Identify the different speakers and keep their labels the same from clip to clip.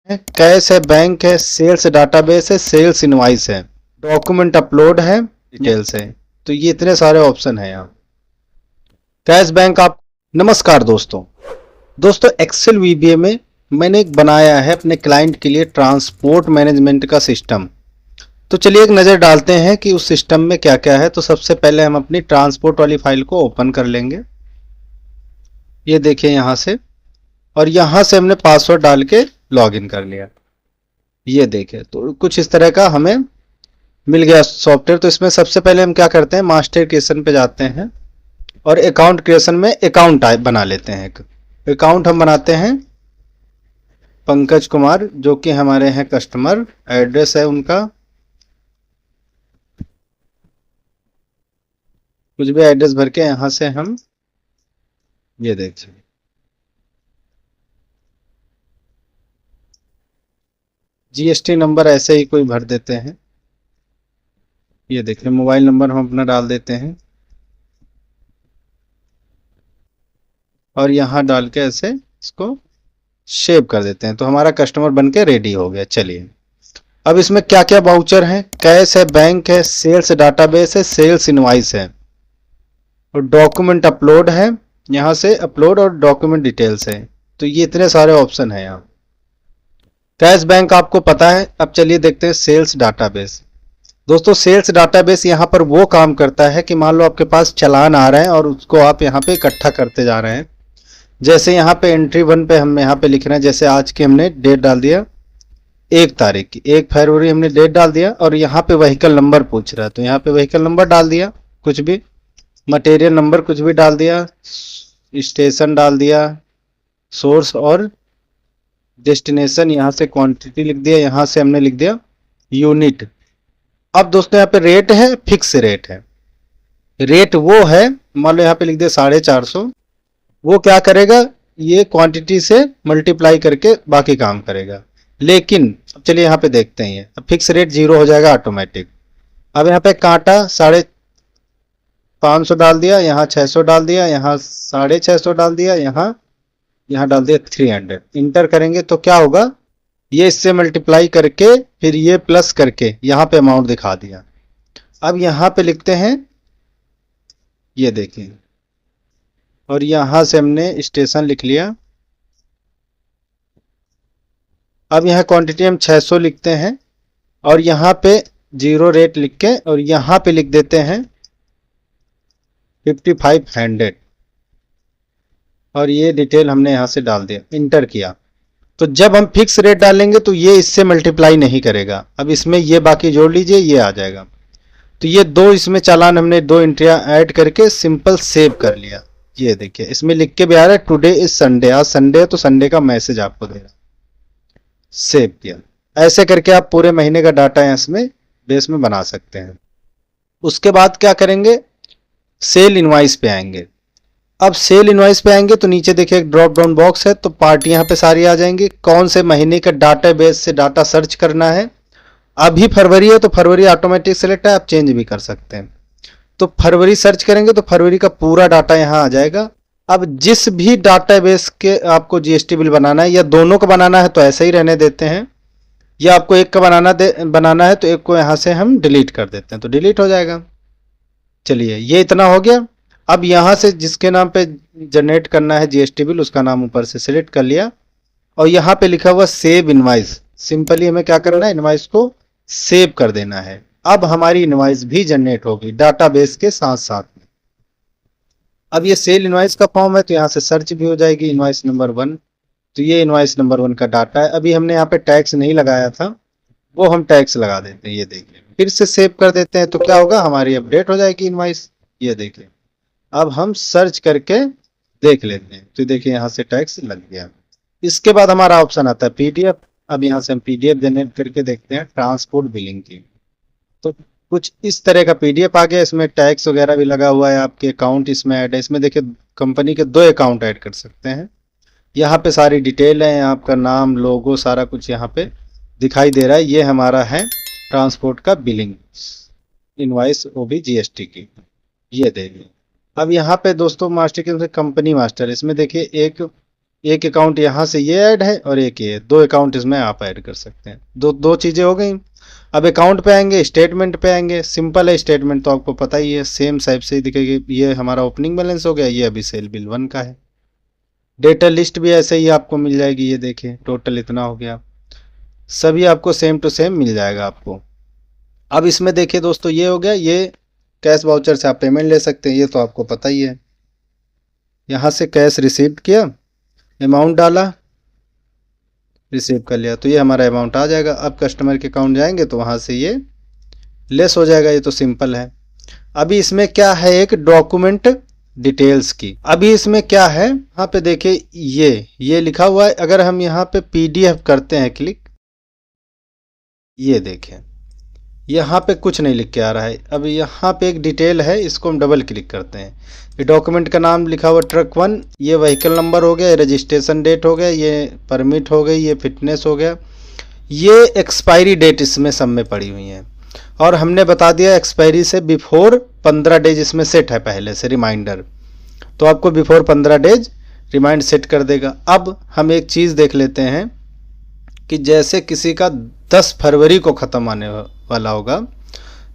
Speaker 1: Cash है, bank है, sales database है, सेल्स इनवाइस है, डॉक्यूमेंट अपलोड है, डिटेल्स है। तो ये इतने सारे ऑप्शन हैं यहाँ। कैश बैंक आप नमस्कार दोस्तों एक्सेल वीबीए में मैंने एक बनाया है अपने क्लाइंट के लिए ट्रांसपोर्ट मैनेजमेंट का सिस्टम। तो चलिए एक नज़र डालते हैं कि उस सिस्टम में क्या क्या है। तो सबसे पहले हम अपनी ट्रांसपोर्ट वाली फाइल को ओपन कर लेंगे। ये देखिए यहाँ से, और यहाँ से हमने पासवर्ड डाल के लॉगिन कर लिया। ये देखिए तो कुछ इस तरह का हमें मिल गया सॉफ्टवेयर। तो इसमें सबसे पहले हम क्या करते हैं, मास्टर क्रिएशन पे जाते हैं और अकाउंट क्रिएशन में अकाउंट टाइप बना लेते हैं। एक अकाउंट हम बनाते हैं पंकज कुमार, जो कि हमारे हैं कस्टमर। एड्रेस है उनका, कुछ भी एड्रेस भर के यहाँ से हम ये देखिए जीएसटी नंबर ऐसे ही कोई भर देते हैं। ये देखिए मोबाइल नंबर हम अपना डाल देते हैं और यहाँ डाल के ऐसे इसको सेव कर देते हैं। तो हमारा कस्टमर बन के रेडी हो गया। चलिए अब इसमें क्या क्या वाउचर हैं, कैश है, बैंक है, सेल्स डाटाबेस है, सेल्स इनवाइस है और डॉक्यूमेंट अपलोड है। यहाँ से अपलोड और डॉक्यूमेंट डिटेल्स है। तो ये इतने सारे ऑप्शन हैं यहाँ। कैश बैंक आपको पता है। अब चलिए देखते हैं सेल्स डाटाबेस। दोस्तों सेल्स डाटाबेस यहाँ पर वो काम करता है कि मान लो आपके पास चालान आ रहे हैं और उसको आप यहाँ पे इकट्ठा करते जा रहे हैं। जैसे यहाँ पे एंट्री 1 पे हम यहाँ पे लिख रहे हैं, जैसे आज की हमने डेट डाल दिया 1 तारीख की, 1 फरवरी हमने डेट डाल दिया और यहाँ पे व्हीकल नंबर पूछ रहा है तो यहाँ पे व्हीकल नंबर डाल दिया, कुछ भी मटेरियल नंबर कुछ भी डाल दिया, स्टेशन डाल दिया, सोर्स और डेस्टिनेशन, यहाँ से क्वांटिटी लिख दिया, यहाँ से हमने लिख दिया यूनिट। अब दोस्तों यहाँ पे रेट है, फिक्स रेट है। रेट वो है, मान लो यहाँ पे लिख दिया 450। वो क्या करेगा, ये क्वांटिटी से मल्टीप्लाई करके बाकी काम करेगा। लेकिन अब चलिए यहाँ पे देखते हैं, ये अब फिक्स रेट 0 हो जाएगा ऑटोमेटिक। अब यहाँ पे कांटा 550 डाल दिया, यहाँ 600 डाल दिया, यहाँ 650 डाल दिया, यहाँ डाल दिया 300। इंटर करेंगे तो क्या होगा, ये इससे मल्टीप्लाई करके फिर ये प्लस करके यहाँ पे अमाउंट दिखा दिया। अब यहाँ पे लिखते हैं, ये देखिए, और यहाँ से हमने स्टेशन लिख लिया। अब यहाँ क्वांटिटी हम 600 लिखते हैं और यहाँ पे 0 रेट लिख के और यहाँ पे लिख देते हैं 5500 और ये डिटेल हमने यहाँ से डाल दिया, इंटर किया। तो जब हम फिक्स रेट डालेंगे तो ये इससे मल्टीप्लाई नहीं करेगा। अब इसमें ये बाकी जोड़ लीजिए, ये आ जाएगा। तो ये दो इसमें चालान हमने 2 एंट्रियां ऐड करके सिंपल सेव कर लिया। ये देखिए इसमें लिख के भी आ रहा है टुडे इज संडे, आज संडे है तो संडे का मैसेज आपको दे रहा, सेव किया। ऐसे करके आप पूरे महीने का डाटा इसमें बेस में बना सकते हैं। उसके बाद क्या करेंगे, सेल इनवाइस पे आएंगे। अब सेल इनवाइस पे आएंगे तो नीचे देखिए एक ड्रॉप डाउन बॉक्स है, तो पार्टी यहाँ पे सारी आ जाएंगी। कौन से महीने का डाटा बेस से डाटा सर्च करना है। अभी फरवरी है तो फरवरी ऑटोमेटिक सेलेक्ट है, आप चेंज भी कर सकते हैं। तो फरवरी सर्च करेंगे तो फरवरी का पूरा डाटा यहाँ आ जाएगा। अब जिस भी डाटा बेस के आपको जीएसटी बिल बनाना है या दोनों का बनाना है तो ऐसे ही रहने देते हैं, या आपको एक का बनाना है तो एक को यहाँ से हम डिलीट कर देते हैं तो डिलीट हो जाएगा। चलिए ये इतना हो गया। अब यहाँ से जिसके नाम पे जनरेट करना है जीएसटी बिल उसका नाम ऊपर से सिलेक्ट कर लिया और यहाँ पे लिखा हुआ सेव इनवाइस। सिंपली हमें क्या करना है, इनवाइस को सेव कर देना है। अब हमारी इनवाइस भी जनरेट होगी डाटाबेस के साथ साथ में। अब ये सेल इनवाइस का फॉर्म है तो यहाँ से सर्च भी हो जाएगी इनवाइस नंबर 1। तो ये इनवाइस नंबर 1 का डाटा है। अभी हमने यहाँ पे टैक्स नहीं लगाया था, वो हम टैक्स लगा देते हैं। ये देखिए फिर से सेव कर देते हैं तो क्या होगा, हमारी अपडेट हो जाएगी इनवाइस। ये देखिए अब हम सर्च करके देख लेते हैं तो देखिए यहाँ से टैक्स लग गया। इसके बाद हमारा ऑप्शन आता है पीडीएफ। अब यहाँ से हम पीडीएफ जनरेट करके देखते हैं ट्रांसपोर्ट बिलिंग की। तो कुछ इस तरह का पीडीएफ आ गया। इसमें टैक्स वगैरह भी लगा हुआ है, आपके अकाउंट इसमें ऐड है। इसमें देखिए कंपनी के 2 अकाउंट ऐड कर सकते हैं। यहाँ पे सारी डिटेल है, आपका नाम, लोगो, सारा कुछ यहाँ पे दिखाई दे रहा है। ये हमारा है ट्रांसपोर्ट का बिलिंग इनवाइस, वो भी जीएसटी की। ये देखिए अब यहाँ पे दोस्तों मास्टर के कंपनी मास्टर, इसमें देखिए एक एक अकाउंट यहाँ से ये ऐड है और एक ये, दो अकाउंट इसमें आप ऐड कर सकते हैं। दो चीज़ें हो गई। अब अकाउंट पे आएंगे, स्टेटमेंट पे आएंगे। सिंपल है, स्टेटमेंट तो आपको पता ही है, सेम टाइप से ही दिखेगी। ये हमारा ओपनिंग बैलेंस हो गया, ये अभी सेल बिल 1 का है। डेटा लिस्ट भी ऐसे ही आपको मिल जाएगी, ये देखिए टोटल इतना हो गया, सभी आपको सेम टू सेम मिल जाएगा आपको। अब इसमें देखिए दोस्तों, ये हो गया, ये कैश वाउचर से आप पेमेंट ले सकते हैं, ये तो आपको पता ही है। यहाँ से कैश रिसीव किया, अमाउंट डाला, रिसीव कर लिया, तो ये हमारा अमाउंट आ जाएगा। अब कस्टमर के अकाउंट जाएंगे तो वहाँ से ये लेस हो जाएगा, ये तो सिंपल है। अभी इसमें क्या है, एक डॉक्यूमेंट डिटेल्स की। अभी इसमें क्या है, यहाँ पे देखिए ये लिखा हुआ है। अगर हम यहाँ पे PDF करते हैं क्लिक, ये देखें यहाँ पे कुछ नहीं लिख के आ रहा है। अब यहाँ पे एक डिटेल है, इसको हम डबल क्लिक करते हैं। ये डॉक्यूमेंट का नाम लिखा हुआ ट्रक 1, ये व्हीकल नंबर हो गया, ये रजिस्ट्रेशन डेट हो गया, ये परमिट हो गई, ये फिटनेस हो गया, ये एक्सपायरी डेट इसमें सब में पड़ी हुई है। और हमने बता दिया एक्सपायरी से बिफोर 15 डेज इसमें सेट है पहले से रिमाइंडर, तो आपको बिफोर 15 डेज रिमाइंड सेट कर देगा। अब हम एक चीज़ देख लेते हैं कि जैसे किसी का 10 फरवरी को ख़त्म आने वाला होगा,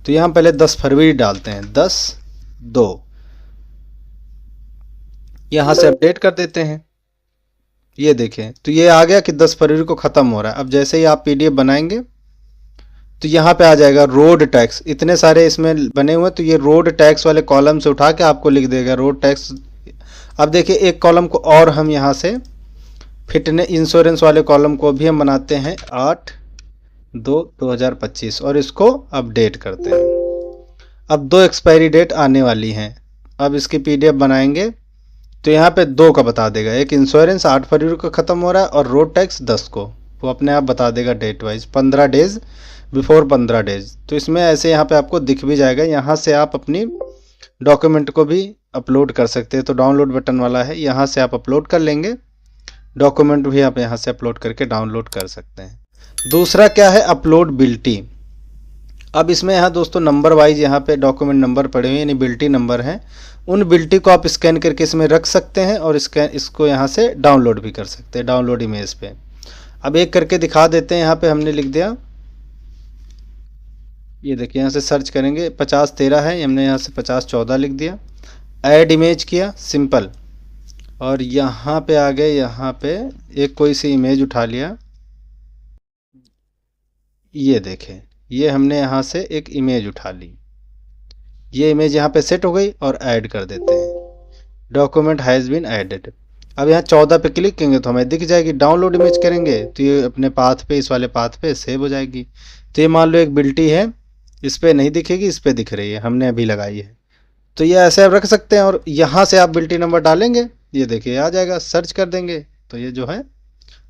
Speaker 1: तो यहाँ पहले 10 फरवरी डालते हैं, 10/2, यहाँ से अपडेट कर देते हैं। ये देखें, तो ये आ गया कि 10 फरवरी को ख़त्म हो रहा है। अब जैसे ही आप PDF बनाएंगे तो यहाँ पे आ जाएगा रोड टैक्स, इतने सारे इसमें बने हुए, तो ये रोड टैक्स वाले कॉलम से उठा के आपको लिख देगा रोड टैक्स। अब देखिए एक कॉलम को और हम यहाँ से फिटनेस इंश्योरेंस वाले कॉलम को भी हम बनाते हैं 8/2/2025 और इसको अपडेट करते हैं। अब 2 एक्सपायरी डेट आने वाली हैं। अब इसकी PDF बनाएंगे तो यहाँ पे 2 का बता देगा, एक इंश्योरेंस 8 फरवरी को ख़त्म हो रहा है और रोड टैक्स 10 को, वो अपने आप बता देगा date wise, 15 days before 15 days. तो इसमें ऐसे यहाँ पे आपको दिख भी जाएगा। यहाँ से आप अपनी डॉक्यूमेंट को भी अपलोड कर सकते हैं, तो डाउनलोड बटन वाला है, यहाँ से आप अपलोड कर लेंगे। डॉक्यूमेंट भी आप यहाँ से अपलोड करके डाउनलोड कर सकते हैं। दूसरा क्या है, अपलोडेबिलिटी। अब इसमें यहाँ दोस्तों नंबर वाइज यहाँ पे डॉक्यूमेंट नंबर पड़े हुए हैं, यानी बिल्टी नंबर हैं। उन बिल्टी को आप स्कैन करके इसमें रख सकते हैं और इसको यहाँ से डाउनलोड भी कर सकते हैं, डाउनलोड इमेज पे। अब एक करके दिखा देते हैं। यहाँ पे हमने लिख दिया, ये देखिए यहाँ से सर्च करेंगे, 5013 है, हमने यहाँ से 5014 लिख दिया, ऐड इमेज किया, सिंपल। और यहाँ पे आ गए, यहाँ पे एक कोई सी इमेज उठा लिया, ये देखें, ये हमने यहाँ से एक इमेज उठा ली, ये इमेज यहाँ पे सेट हो गई और ऐड कर देते हैं, डॉक्यूमेंट हैज़ बीन ऐडेड। अब यहाँ 14 पे क्लिक करेंगे तो हमें दिख जाएगी। डाउनलोड इमेज करेंगे तो ये अपने पाथ पे, इस वाले पाथ पे सेव हो जाएगी। तो ये मान लो एक बिल्टी है, इस पर नहीं दिखेगी, इस पर दिख रही है, हमने अभी लगाई है, तो ये ऐसे आप रख सकते हैं। और यहाँ से आप बिल्टी नंबर डालेंगे, ये देखिए आ जाएगा, सर्च कर देंगे तो ये जो है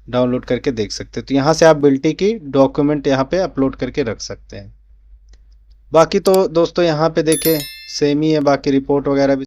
Speaker 1: डाउनलोड करके देख सकते हैं। तो यहाँ से आप बिल्टी की डॉक्यूमेंट यहाँ पे अपलोड करके रख सकते हैं। बाकी तो दोस्तों यहाँ पे देखें सेम ही है, बाकी रिपोर्ट वगैरह भी